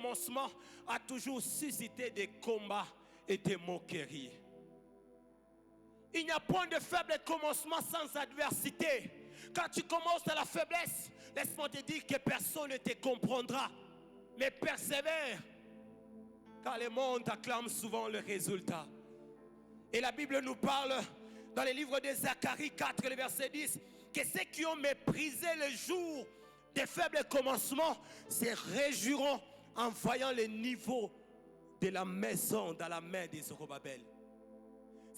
commencement a toujours suscité des combats et des moqueries. Il n'y a point de faible commencement sans adversité. Quand tu commences dans la faiblesse, laisse-moi te dire que personne ne te comprendra. Mais persévère, car le monde acclame souvent le résultat. Et la Bible nous parle dans le livre de Zacharie 4, le verset 10, que ceux qui ont méprisé le jour des faibles commencements se réjouiront en voyant le niveau de la maison dans la main des Zorobabel.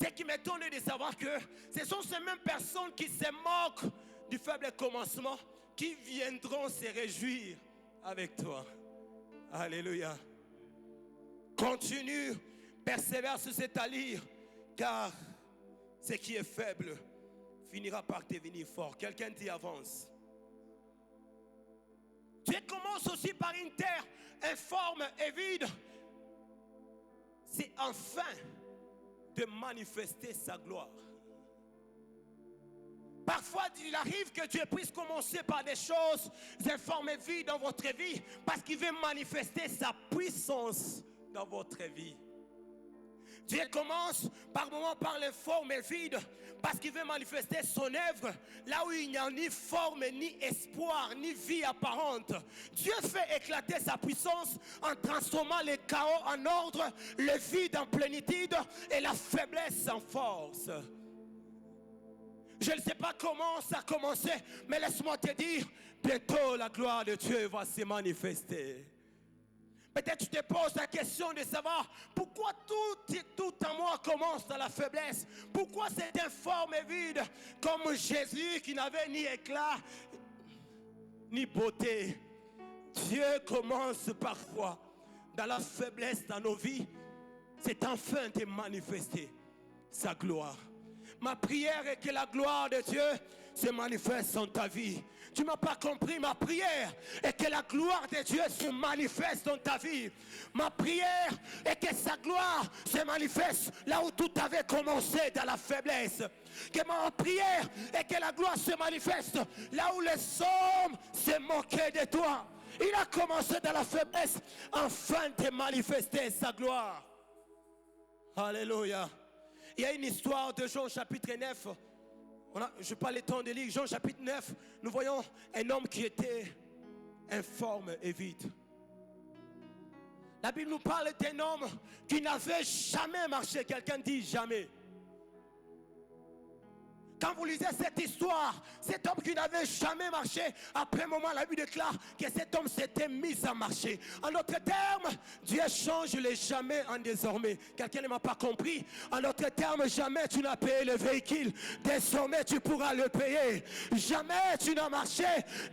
Ce qui m'étonne de savoir que ce sont ces mêmes personnes qui se moquent du faible commencement qui viendront se réjouir avec toi. Alléluia. Continue, persévère sur cette allure, car ce qui est faible finira par devenir fort. Quelqu'un dit avance. Dieu commence aussi par une terre informe et vide. C'est enfin de manifester sa gloire. Parfois, il arrive que Dieu puisse commencer par des choses informes et vides dans votre vie parce qu'il veut manifester sa puissance dans votre vie. Dieu commence par moments par l'informe et vide parce qu'il veut manifester son œuvre là où il n'y a ni forme, ni espoir, ni vie apparente. Dieu fait éclater sa puissance en transformant le chaos en ordre, le vide en plénitude et la faiblesse en force. Je ne sais pas comment ça a commencé, mais laisse-moi te dire, bientôt la gloire de Dieu va se manifester. Peut-être tu te poses la question de savoir pourquoi tout en moi commence dans la faiblesse. Pourquoi c'est informe et vide comme Jésus qui n'avait ni éclat ni beauté. Dieu commence parfois dans la faiblesse dans nos vies. C'est enfin de manifester sa gloire. Ma prière est que la gloire de Dieu se manifeste dans ta vie. Tu ne m'as pas compris, ma prière est que la gloire de Dieu se manifeste dans ta vie. Ma prière est que sa gloire se manifeste là où tout avait commencé, dans la faiblesse. Que ma prière est que la gloire se manifeste là où les hommes se moquaient de toi. Il a commencé dans la faiblesse afin de manifester sa gloire. Alléluia. Il y a une histoire de Jean chapitre 9. Je n'ai pas le temps de lire. Jean chapitre 9, nous voyons un homme qui était informe et vide. La Bible nous parle d'un homme qui n'avait jamais marché. Quelqu'un dit jamais. Quand vous lisez cette histoire, cet homme qui n'avait jamais marché, après un moment, la Bible déclare que cet homme s'était mis à marcher. En d'autres termes, Dieu change les jamais en désormais. Quelqu'un ne m'a pas compris. En d'autres termes, jamais tu n'as payé le véhicule. Désormais, tu pourras le payer. Jamais tu n'as marché.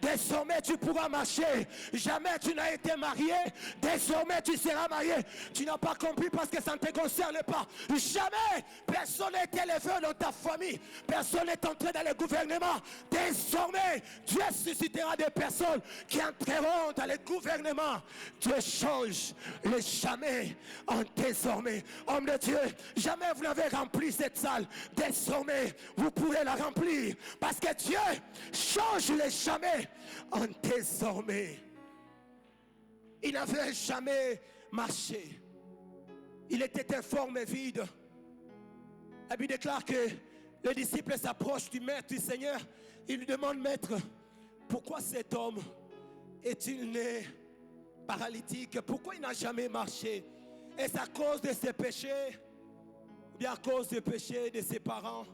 Désormais, tu pourras marcher. Jamais tu n'as été marié. Désormais, tu seras marié. Tu n'as pas compris parce que ça ne te concerne pas. Jamais personne n'est élevé dans ta famille. Personne est entré dans le gouvernement. Désormais, Dieu suscitera des personnes qui entreront dans le gouvernement. Dieu change le jamais en désormais. Homme de Dieu, jamais vous n'avez rempli cette salle. Désormais, vous pourrez la remplir. Parce que Dieu change le jamais en désormais. Il n'avait jamais marché. Il était informe et vide. La Bible déclare que le disciple s'approche du maître, du Seigneur. Il lui demande, maître, pourquoi cet homme est-il né paralytique? Pourquoi il n'a jamais marché? Est-ce à cause de ses péchés? Ou bien à cause des péchés de ses parents?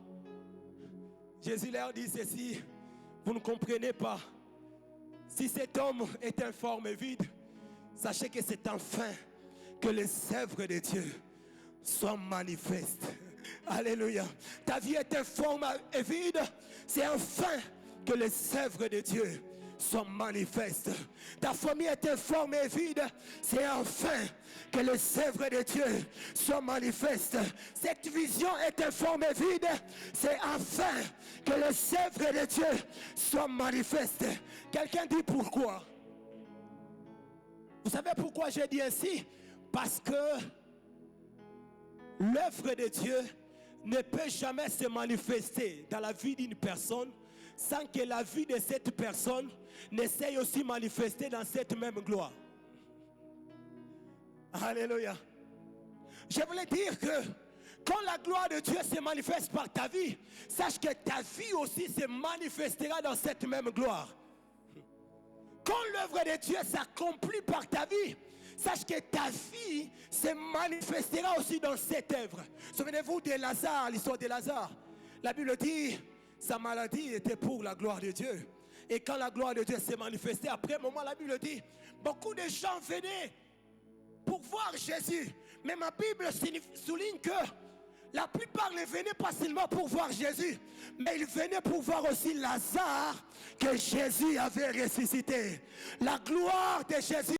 Jésus leur dit ceci, vous ne comprenez pas. Si cet homme est informe et vide, sachez que c'est enfin que les œuvres de Dieu soient manifestes. Alléluia. Ta vie est informe et vide. C'est enfin que les œuvres de Dieu sont manifestes. Ta famille est informe et vide. C'est enfin que les œuvres de Dieu sont manifestes. Cette vision est informe et vide. C'est enfin que les œuvres de Dieu soient manifestes. Quelqu'un dit pourquoi? Vous savez pourquoi j'ai dit ainsi? Parce que l'œuvre de Dieu ne peut jamais se manifester dans la vie d'une personne sans que la vie de cette personne n'essaye aussi manifester dans cette même gloire. Alléluia. Je voulais dire que quand la gloire de Dieu se manifeste par ta vie, sache que ta vie aussi se manifestera dans cette même gloire. Quand l'œuvre de Dieu s'accomplit par ta vie, sache que ta vie se manifestera aussi dans cette œuvre. Souvenez-vous de Lazare, l'histoire de Lazare. La Bible dit, sa maladie était pour la gloire de Dieu. Et quand la gloire de Dieu s'est manifestée, après un moment, la Bible dit, beaucoup de gens venaient pour voir Jésus. Mais ma Bible souligne que la plupart ne venaient pas seulement pour voir Jésus, mais ils venaient pour voir aussi Lazare que Jésus avait ressuscité. La gloire de Jésus